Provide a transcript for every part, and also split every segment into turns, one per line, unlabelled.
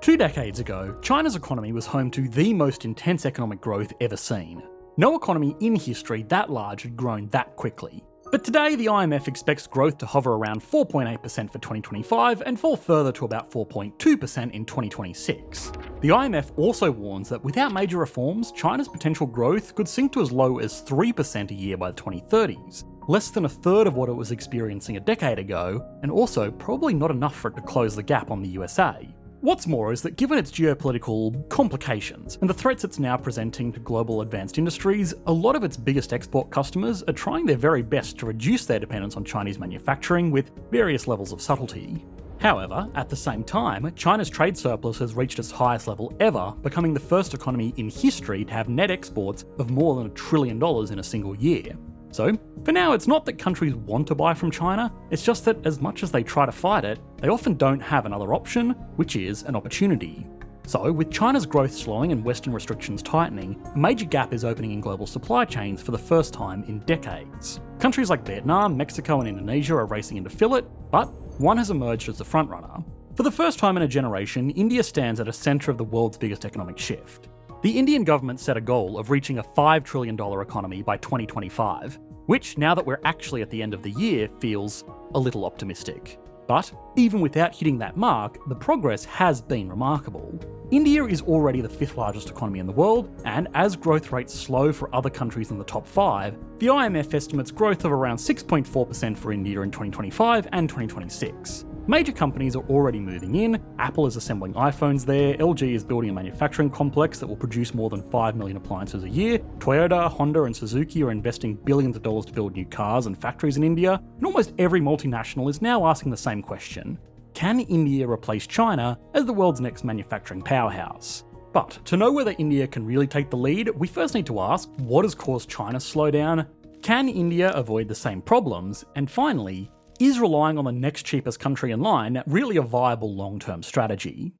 2 decades ago, China's economy was home to the most intense economic growth ever seen. No economy in history that large had grown that quickly. But today, the IMF expects growth to hover around 4.8% for 2025 and fall further to about 4.2% in 2026. The IMF also warns that without major reforms, China's potential growth could sink to as low as 3% a year by the 2030s, less than a third of what it was experiencing a decade ago, and also probably not enough for it to close the gap on the USA. What's more is that given its geopolitical complications and the threats it's now presenting to global advanced industries, a lot of its biggest export customers are trying their very best to reduce their dependence on Chinese manufacturing with various levels of subtlety. However, at the same time, China's trade surplus has reached its highest level ever, becoming the first economy in history to have net exports of more than $1 trillion in a single year. So, for now, it's not that countries want to buy from China, it's just that as much as they try to fight it, they often don't have another option, which is an opportunity. So, with China's growth slowing and Western restrictions tightening, a major gap is opening in global supply chains for the first time in decades. Countries like Vietnam, Mexico and Indonesia are racing in to fill it, but one has emerged as the frontrunner. For the first time in a generation, India stands at a centre of the world's biggest economic shift. The Indian government set a goal of reaching a $5 trillion economy by 2025, which, now that we're actually at the end of the year, feels a little optimistic. But even without hitting that mark, the progress has been remarkable. India is already the 5th largest economy in the world, and as growth rates slow for other countries in the top 5, the IMF estimates growth of around 6.4% for India in 2025 and 2026. Major companies are already moving in. Apple is assembling iPhones there, LG is building a manufacturing complex that will produce more than 5 million appliances a year, Toyota, Honda and Suzuki are investing billions of dollars to build new cars and factories in India, and almost every multinational is now asking the same question: can India replace China as the world's next manufacturing powerhouse? But to know whether India can really take the lead, we first need to ask, what has caused China's slowdown? Can India avoid the same problems? And finally, is relying on the next cheapest country in line really a viable long-term strategy?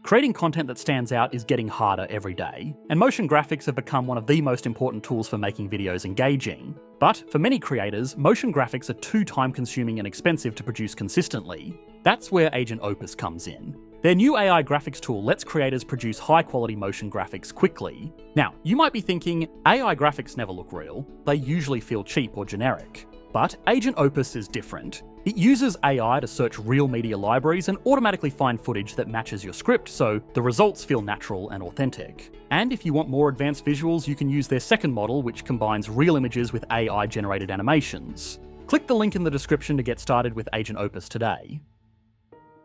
Creating content that stands out is getting harder every day, and motion graphics have become one of the most important tools for making videos engaging. But for many creators, motion graphics are too time-consuming and expensive to produce consistently. That's where Agent Opus comes in. Their new AI graphics tool lets creators produce high-quality motion graphics quickly. Now, you might be thinking, AI graphics never look real, they usually feel cheap or generic. But Agent Opus is different. It uses AI to search real media libraries and automatically find footage that matches your script, so the results feel natural and authentic. And if you want more advanced visuals, you can use their second model, which combines real images with AI-generated animations. Click the link in the description to get started with Agent Opus today.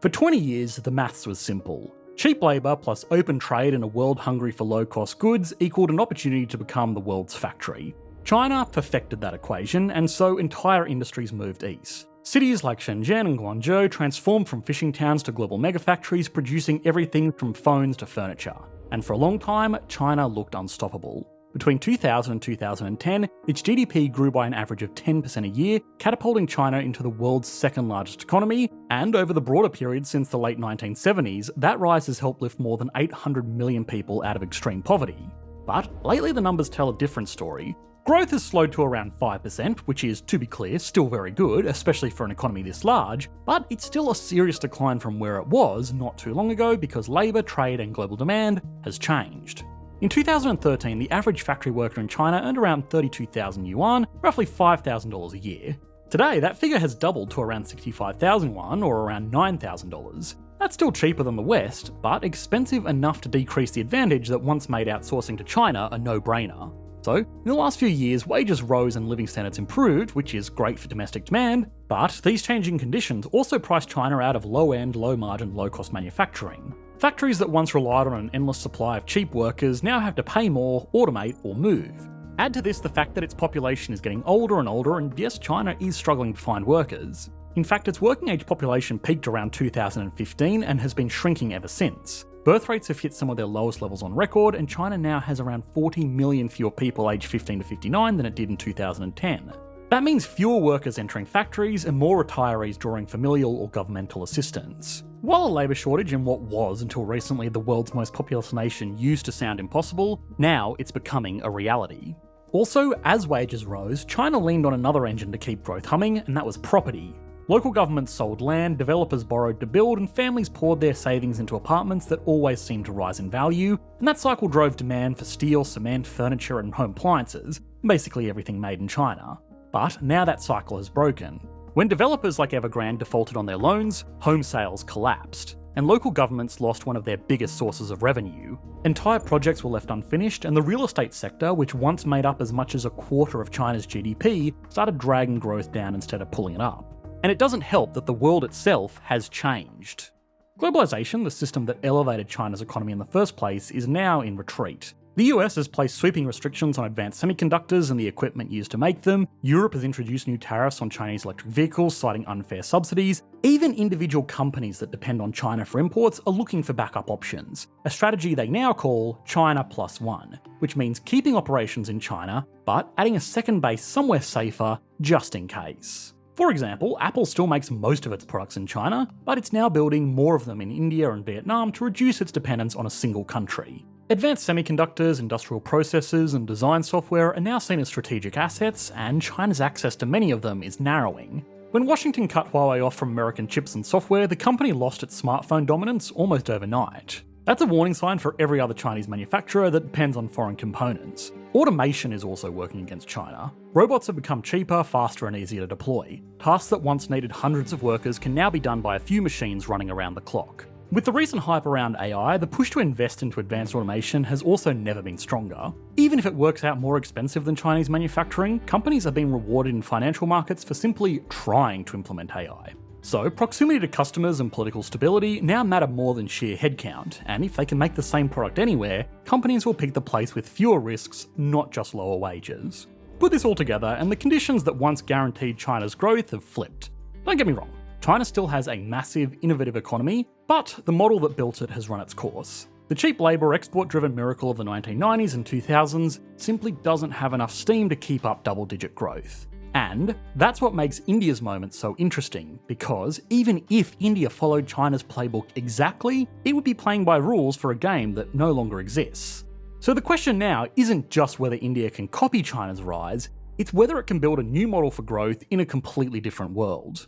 For 20 years, the maths was simple. Cheap labour plus open trade in a world hungry for low-cost goods equaled an opportunity to become the world's factory. China perfected that equation, and so entire industries moved east. Cities like Shenzhen and Guangzhou transformed from fishing towns to global megafactories, producing everything from phones to furniture. And for a long time, China looked unstoppable. Between 2000 and 2010, its GDP grew by an average of 10% a year, catapulting China into the world's second largest economy, and over the broader period since the late 1970s, that rise has helped lift more than 800 million people out of extreme poverty. But lately the numbers tell a different story. Growth has slowed to around 5%, which is, to be clear, still very good, especially for an economy this large, but it's still a serious decline from where it was not too long ago because labour, trade and global demand has changed. In 2013, the average factory worker in China earned around 32,000 yuan, roughly $5,000 a year. Today, that figure has doubled to around 65,000 yuan, or around $9,000. That's still cheaper than the West, but expensive enough to decrease the advantage that once made outsourcing to China a no-brainer. So, in the last few years, wages rose and living standards improved, which is great for domestic demand, but these changing conditions also priced China out of low-end, low-margin, low-cost manufacturing. Factories that once relied on an endless supply of cheap workers now have to pay more, automate, or move. Add to this the fact that its population is getting older and older, and yes, China is struggling to find workers. In fact, its working-age population peaked around 2015 and has been shrinking ever since. Birth rates have hit some of their lowest levels on record, and China now has around 40 million fewer people aged 15 to 59 than it did in 2010. That means fewer workers entering factories and more retirees drawing familial or governmental assistance. While a labour shortage in what was, until recently, the world's most populous nation used to sound impossible, now it's becoming a reality. Also, as wages rose, China leaned on another engine to keep growth humming, and that was property. Local governments sold land, developers borrowed to build, and families poured their savings into apartments that always seemed to rise in value, and that cycle drove demand for steel, cement, furniture, and home appliances, basically everything made in China. But now that cycle has broken. When developers like Evergrande defaulted on their loans, home sales collapsed, and local governments lost one of their biggest sources of revenue. Entire projects were left unfinished, and the real estate sector, which once made up as much as a quarter of China's GDP, started dragging growth down instead of pulling it up. And it doesn't help that the world itself has changed. Globalization, the system that elevated China's economy in the first place, is now in retreat. The US has placed sweeping restrictions on advanced semiconductors and the equipment used to make them. Europe has introduced new tariffs on Chinese electric vehicles, citing unfair subsidies. Even individual companies that depend on China for imports are looking for backup options, a strategy they now call China Plus One, which means keeping operations in China, but adding a second base somewhere safer, just in case. For example, Apple still makes most of its products in China, but it's now building more of them in India and Vietnam to reduce its dependence on a single country. Advanced semiconductors, industrial processes, and design software are now seen as strategic assets, and China's access to many of them is narrowing. When Washington cut Huawei off from American chips and software, the company lost its smartphone dominance almost overnight. That's a warning sign for every other Chinese manufacturer that depends on foreign components. Automation is also working against China. Robots have become cheaper, faster, and easier to deploy. Tasks that once needed hundreds of workers can now be done by a few machines running around the clock. With the recent hype around AI, the push to invest into advanced automation has also never been stronger. Even if it works out more expensive than Chinese manufacturing, companies are being rewarded in financial markets for simply trying to implement AI. So, proximity to customers and political stability now matter more than sheer headcount, and if they can make the same product anywhere, companies will pick the place with fewer risks, not just lower wages. Put this all together, and the conditions that once guaranteed China's growth have flipped. Don't get me wrong, China still has a massive, innovative economy, but the model that built it has run its course. The cheap labour, export-driven miracle of the 1990s and 2000s simply doesn't have enough steam to keep up double-digit growth. And that's what makes India's moment so interesting, because even if India followed China's playbook exactly, it would be playing by rules for a game that no longer exists. So the question now isn't just whether India can copy China's rise, it's whether it can build a new model for growth in a completely different world.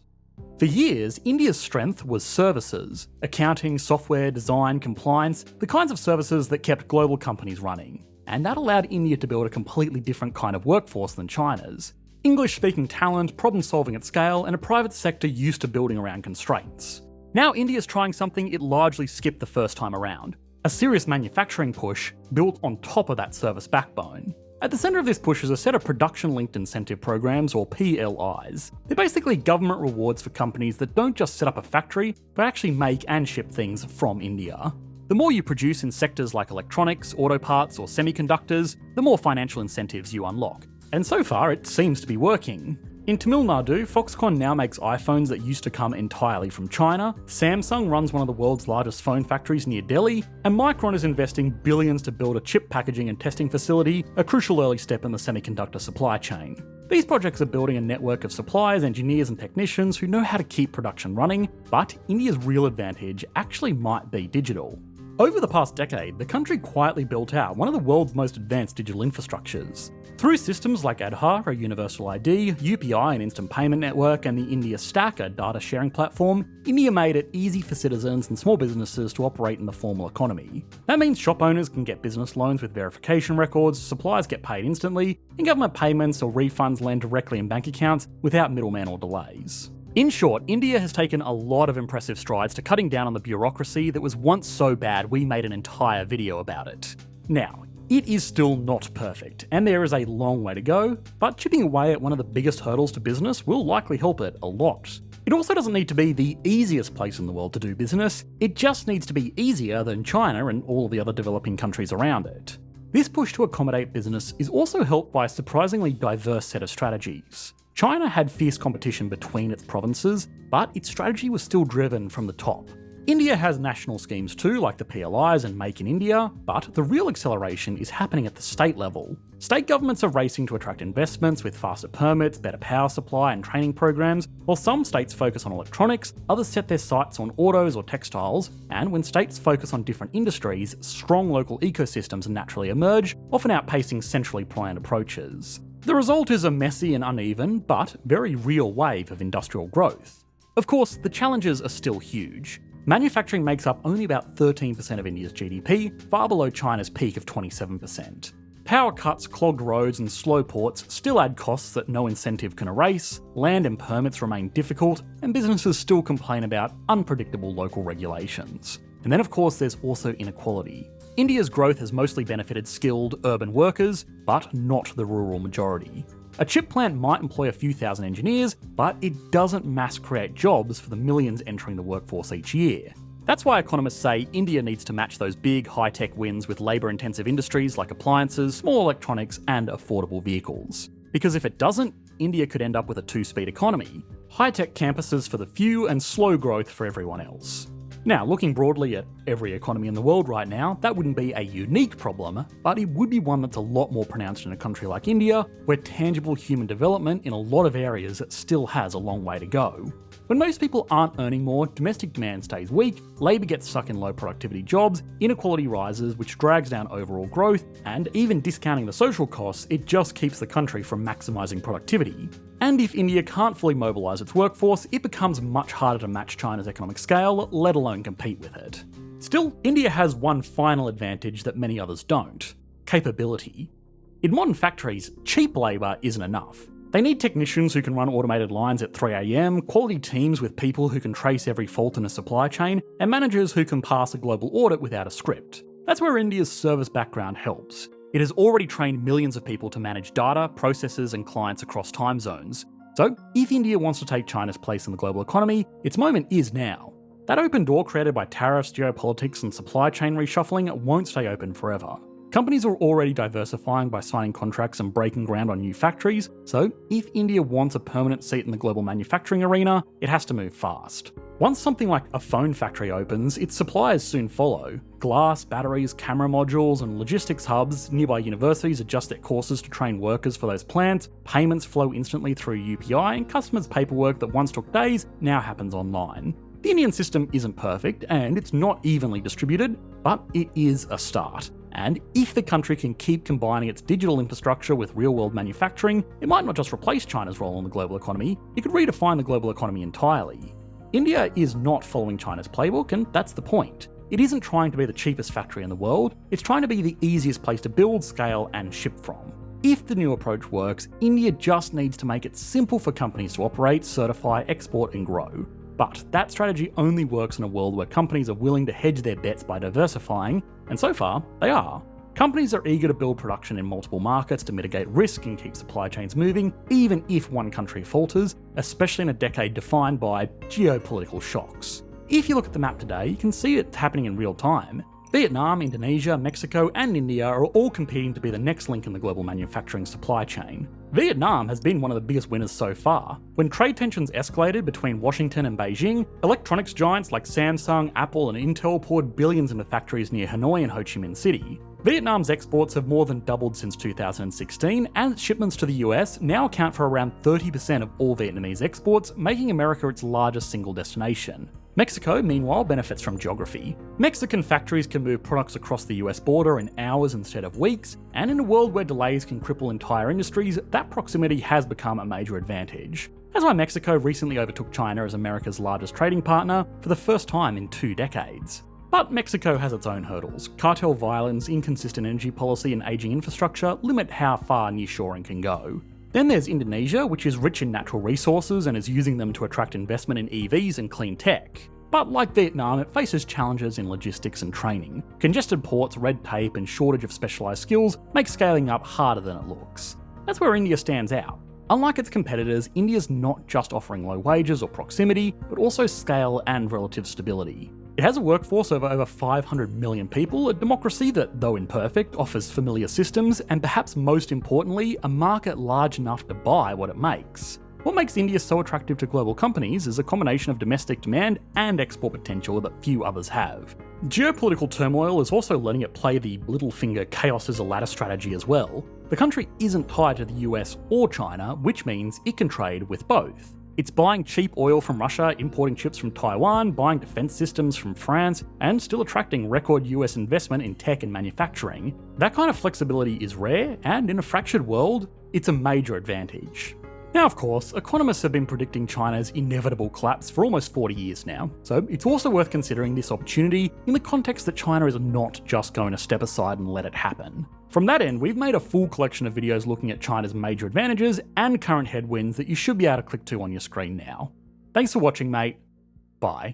For years, India's strength was services: accounting, software, design, compliance, the kinds of services that kept global companies running. And that allowed India to build a completely different kind of workforce than China's. English-speaking talent, problem-solving at scale, and a private sector used to building around constraints. Now India's trying something it largely skipped the first time around: a serious manufacturing push built on top of that service backbone. At the centre of this push is a set of production-linked incentive programs, or PLIs. They're basically government rewards for companies that don't just set up a factory, but actually make and ship things from India. The more you produce in sectors like electronics, auto parts, or semiconductors, the more financial incentives you unlock. And so far, it seems to be working. In Tamil Nadu, Foxconn now makes iPhones that used to come entirely from China, Samsung runs one of the world's largest phone factories near Delhi, and Micron is investing billions to build a chip packaging and testing facility, a crucial early step in the semiconductor supply chain. These projects are building a network of suppliers, engineers, and technicians who know how to keep production running, but India's real advantage actually might be digital. Over the past decade, the country quietly built out one of the world's most advanced digital infrastructures. Through systems like Aadhaar, a universal ID, UPI, an instant payment network, and the India Stack, a data sharing platform, India made it easy for citizens and small businesses to operate in the formal economy. That means shop owners can get business loans with verification records, suppliers get paid instantly, and government payments or refunds land directly in bank accounts without middlemen or delays. In short, India has taken a lot of impressive strides to cutting down on the bureaucracy that was once so bad we made an entire video about it. Now, it is still not perfect, and there is a long way to go, but chipping away at one of the biggest hurdles to business will likely help it a lot. It also doesn't need to be the easiest place in the world to do business, it just needs to be easier than China and all of the other developing countries around it. This push to accommodate business is also helped by a surprisingly diverse set of strategies. China had fierce competition between its provinces, but its strategy was still driven from the top. India has national schemes too, like the PLIs and Make in India, but the real acceleration is happening at the state level. State governments are racing to attract investments with faster permits, better power supply and training programs, while some states focus on electronics, others set their sights on autos or textiles, and when states focus on different industries, strong local ecosystems naturally emerge, often outpacing centrally planned approaches. The result is a messy and uneven, but very real wave of industrial growth. Of course, the challenges are still huge. Manufacturing makes up only about 13% of India's GDP, far below China's peak of 27%. Power cuts, clogged roads and slow ports still add costs that no incentive can erase, land and permits remain difficult, and businesses still complain about unpredictable local regulations. And then of course there's also inequality. India's growth has mostly benefited skilled urban workers, but not the rural majority. A chip plant might employ a few thousand engineers, but it doesn't mass create jobs for the millions entering the workforce each year. That's why economists say India needs to match those big high-tech wins with labour-intensive industries like appliances, small electronics and affordable vehicles. Because if it doesn't, India could end up with a two-speed economy. High-tech campuses for the few and slow growth for everyone else. Now, looking broadly at every economy in the world right now, that wouldn't be a unique problem, but it would be one that's a lot more pronounced in a country like India, where tangible human development in a lot of areas still has a long way to go. When most people aren't earning more, domestic demand stays weak, labour gets stuck in low productivity jobs, inequality rises, which drags down overall growth, and even discounting the social costs, it just keeps the country from maximising productivity. And if India can't fully mobilise its workforce, it becomes much harder to match China's economic scale, let alone compete with it. Still, India has one final advantage that many others don't: capability. In modern factories, cheap labour isn't enough. They need technicians who can run automated lines at 3 AM, quality teams with people who can trace every fault in a supply chain, and managers who can pass a global audit without a script. That's where India's service background helps. It has already trained millions of people to manage data, processes, and clients across time zones. So, if India wants to take China's place in the global economy, its moment is now. That open door created by tariffs, geopolitics, and supply chain reshuffling won't stay open forever. Companies are already diversifying by signing contracts and breaking ground on new factories, so if India wants a permanent seat in the global manufacturing arena, it has to move fast. Once something like a phone factory opens, its suppliers soon follow. Glass, batteries, camera modules, and logistics hubs, nearby universities adjust their courses to train workers for those plants, payments flow instantly through UPI, and customers' paperwork that once took days now happens online. The Indian system isn't perfect, and it's not evenly distributed, but it is a start. And if the country can keep combining its digital infrastructure with real-world manufacturing, it might not just replace China's role in the global economy, it could redefine the global economy entirely. India is not following China's playbook, and that's the point. It isn't trying to be the cheapest factory in the world, it's trying to be the easiest place to build, scale, and ship from. If the new approach works, India just needs to make it simple for companies to operate, certify, export, and grow. But that strategy only works in a world where companies are willing to hedge their bets by diversifying, and so far, they are. Companies are eager to build production in multiple markets to mitigate risk and keep supply chains moving, even if one country falters, especially in a decade defined by geopolitical shocks. If you look at the map today, you can see it's happening in real time. Vietnam, Indonesia, Mexico, and India are all competing to be the next link in the global manufacturing supply chain. Vietnam has been one of the biggest winners so far. When trade tensions escalated between Washington and Beijing, electronics giants like Samsung, Apple, and Intel poured billions into factories near Hanoi and Ho Chi Minh City. Vietnam's exports have more than doubled since 2016, and its shipments to the US now account for around 30% of all Vietnamese exports, making America its largest single destination. Mexico, meanwhile, benefits from geography. Mexican factories can move products across the US border in hours instead of weeks, and in a world where delays can cripple entire industries, that proximity has become a major advantage. That's why Mexico recently overtook China as America's largest trading partner for the first time in 2 decades. But Mexico has its own hurdles. Cartel violence, inconsistent energy policy, and aging infrastructure limit how far nearshoring can go. Then there's Indonesia, which is rich in natural resources and is using them to attract investment in EVs and clean tech. But like Vietnam, it faces challenges in logistics and training. Congested ports, red tape, and shortage of specialised skills make scaling up harder than it looks. That's where India stands out. Unlike its competitors, India's not just offering low wages or proximity, but also scale and relative stability. It has a workforce of over 500 million people, a democracy that, though imperfect, offers familiar systems, and perhaps most importantly, a market large enough to buy what it makes. What makes India so attractive to global companies is a combination of domestic demand and export potential that few others have. Geopolitical turmoil is also letting it play the little finger chaos is a ladder strategy as well. The country isn't tied to the US or China, which means it can trade with both. It's buying cheap oil from Russia, importing chips from Taiwan, buying defense systems from France, and still attracting record US investment in tech and manufacturing. That kind of flexibility is rare, and in a fractured world, it's a major advantage. Now, of course, economists have been predicting China's inevitable collapse for almost 40 years now, so it's also worth considering this opportunity in the context that China is not just going to step aside and let it happen. From that end, we've made a full collection of videos looking at China's major advantages and current headwinds that you should be able to click to on your screen now. Thanks for watching, mate. Bye.